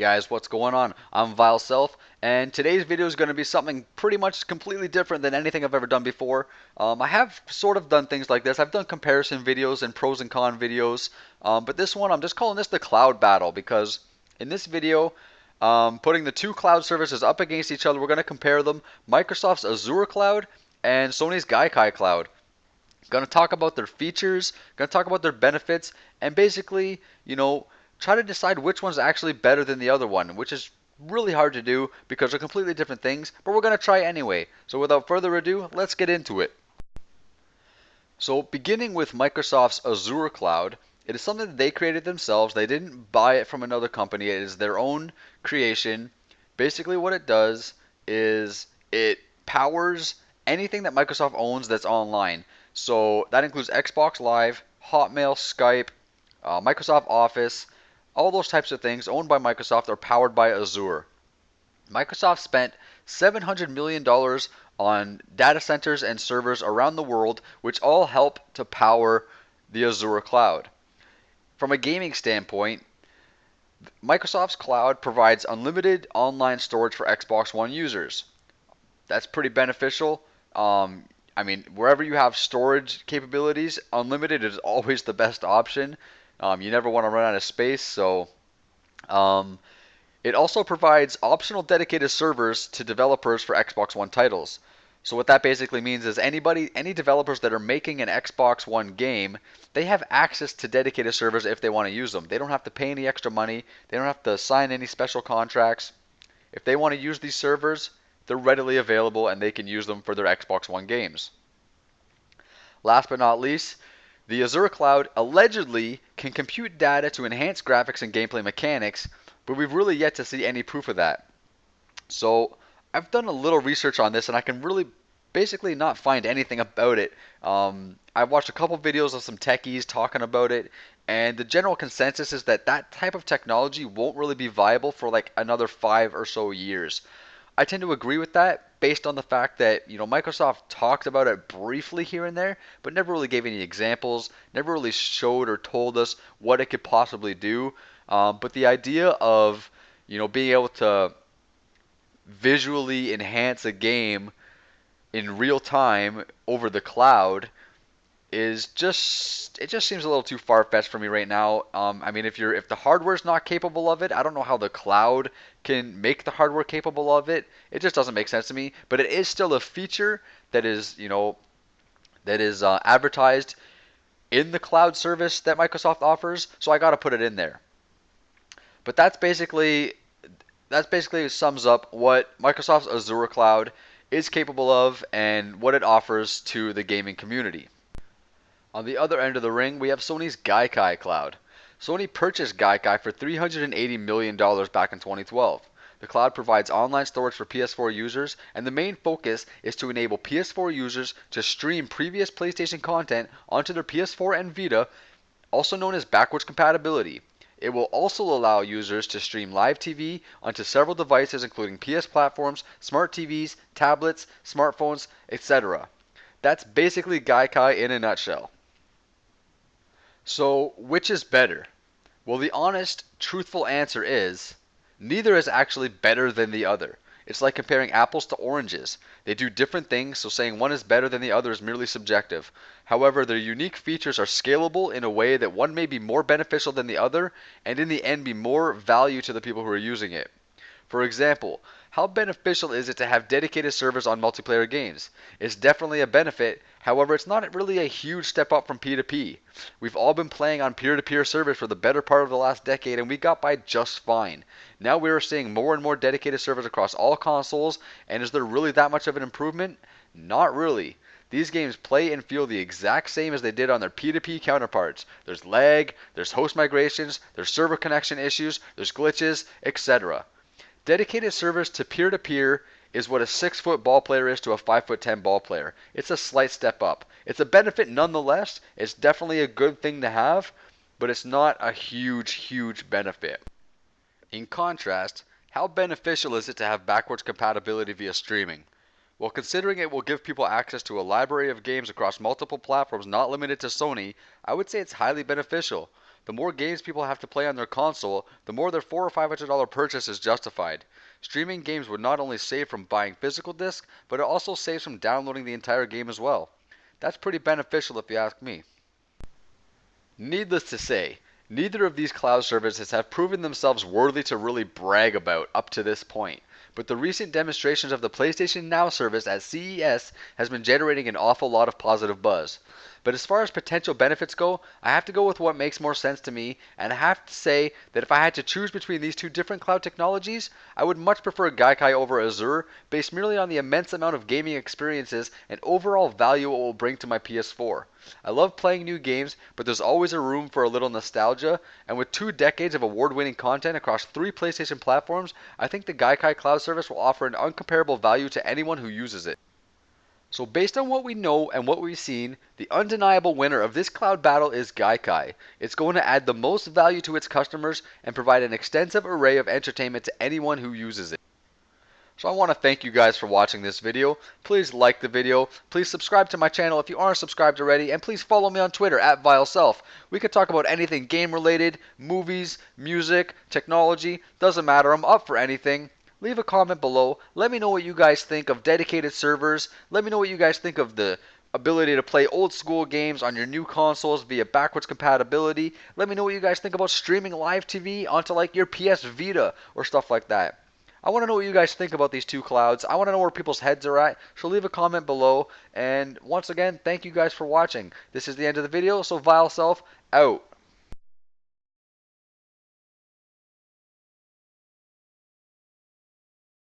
Guys, what's going on? I'm Vile Self, and today's video is going to be something pretty much completely different than anything I've ever done before. I have sort of done things like this. I've done comparison videos and pros and con videos, but this one I'm just calling this the cloud battle because in this video, putting the two cloud services up against each other, we're going to compare them: Microsoft's Azure cloud and Sony's Gaikai cloud. Going to talk about their features, going to talk about their benefits, and basically, try to decide which one's actually better than the other one, which is really hard to do because they're completely different things, but we're going to try anyway. So without further ado, let's get into it. So beginning with Microsoft's Azure cloud, it is something that they created themselves. They didn't buy it from another company. It is their own creation. Basically what it does is it powers anything that Microsoft owns that's online. So that includes Xbox Live, Hotmail, Skype, Microsoft Office, all those types of things owned by Microsoft are powered by Azure. Microsoft spent $700 million on data centers and servers around the world, which all help to power the Azure cloud. From a gaming standpoint, Microsoft's cloud provides unlimited online storage for Xbox One users. That's pretty beneficial. Wherever you have storage capabilities, unlimited is always the best option. You never want to run out of space, so it also provides optional dedicated servers to developers for Xbox One titles. So what that basically means is any developers that are making an Xbox One game, they have access to dedicated servers if they want to use them. They don't have to pay any extra money. They don't have to sign any special contracts. If they want to use these servers, they're readily available and they can use them for their Xbox One games. Last but not least, the Azure cloud allegedly can compute data to enhance graphics and gameplay mechanics, but we've really yet to see any proof of that. So I've done a little research on this and I can really basically not find anything about it. I've watched a couple videos of some techies talking about it, and the general consensus is that that type of technology won't really be viable for like another 5 or so years. I tend to agree with that based on the fact that, Microsoft talked about it briefly here and there, but never really gave any examples, never really showed or told us what it could possibly do. But the idea of, being able to visually enhance a game in real time over the cloud is it just seems a little too far-fetched for me right now. If the hardware's not capable of it, I don't know how the cloud can make the hardware capable of it. It just doesn't make sense to me. But it is still a feature that is, advertised in the cloud service that Microsoft offers. So I got to put it in there. But that basically sums up what Microsoft's Azure cloud is capable of and what it offers to the gaming community. On the other end of the ring, we have Sony's Gaikai cloud. Sony purchased Gaikai for $380 million back in 2012. The cloud provides online storage for PS4 users, and the main focus is to enable PS4 users to stream previous PlayStation content onto their PS4 and Vita, also known as backwards compatibility. It will also allow users to stream live TV onto several devices including PS platforms, smart TVs, tablets, smartphones, etc. That's basically Gaikai in a nutshell. So, which is better? Well, the honest, truthful answer is neither is actually better than the other. It's like comparing apples to oranges. They do different things, so saying one is better than the other is merely subjective. However, their unique features are scalable in a way that one may be more beneficial than the other, and in the end be more value to the people who are using it. For example, how beneficial is it to have dedicated servers on multiplayer games? It's definitely a benefit, however it's not really a huge step up from P2P. We've all been playing on peer-to-peer servers for the better part of the last decade and we got by just fine. Now we are seeing more and more dedicated servers across all consoles, and is there really that much of an improvement? Not really. These games play and feel the exact same as they did on their P2P counterparts. There's lag, there's host migrations, there's server connection issues, there's glitches, etc. Dedicated servers to peer-to-peer is what a 6-foot ball player is to a 5'10" ball player. It's a slight step up. It's a benefit nonetheless. It's definitely a good thing to have, but it's not a huge benefit. In contrast, how beneficial is it to have backwards compatibility via streaming? Well, considering it will give people access to a library of games across multiple platforms not limited to Sony, I would say it's highly beneficial. The more games people have to play on their console, the more their $400 or $500 purchase is justified. Streaming games would not only save from buying physical discs, but it also saves from downloading the entire game as well. That's pretty beneficial if you ask me. Needless to say, neither of these cloud services have proven themselves worthy to really brag about up to this point, but the recent demonstrations of the PlayStation Now service at CES has been generating an awful lot of positive buzz. But as far as potential benefits go, I have to go with what makes more sense to me, and I have to say that if I had to choose between these two different cloud technologies, I would much prefer Gaikai over Azure, based merely on the immense amount of gaming experiences and overall value it will bring to my PS4. I love playing new games, but there's always a room for a little nostalgia, and with 2 decades of award-winning content across 3 PlayStation platforms, I think the Gaikai cloud service will offer an uncomparable value to anyone who uses it. So based on what we know and what we've seen, the undeniable winner of this cloud battle is Gaikai. It's going to add the most value to its customers and provide an extensive array of entertainment to anyone who uses it. So I want to thank you guys for watching this video. Please like the video, please subscribe to my channel if you aren't subscribed already, and please follow me on Twitter at VileSelf. We could talk about anything game related, movies, music, technology, doesn't matter, I'm up for anything. Leave a comment below. Let me know what you guys think of dedicated servers. Let me know what you guys think of the ability to play old school games on your new consoles via backwards compatibility. Let me know what you guys think about streaming live TV onto like your PS Vita or stuff like that. I want to know what you guys think about these two clouds. I want to know where people's heads are at. So leave a comment below. And once again, thank you guys for watching. This is the end of the video, so VileSelf out.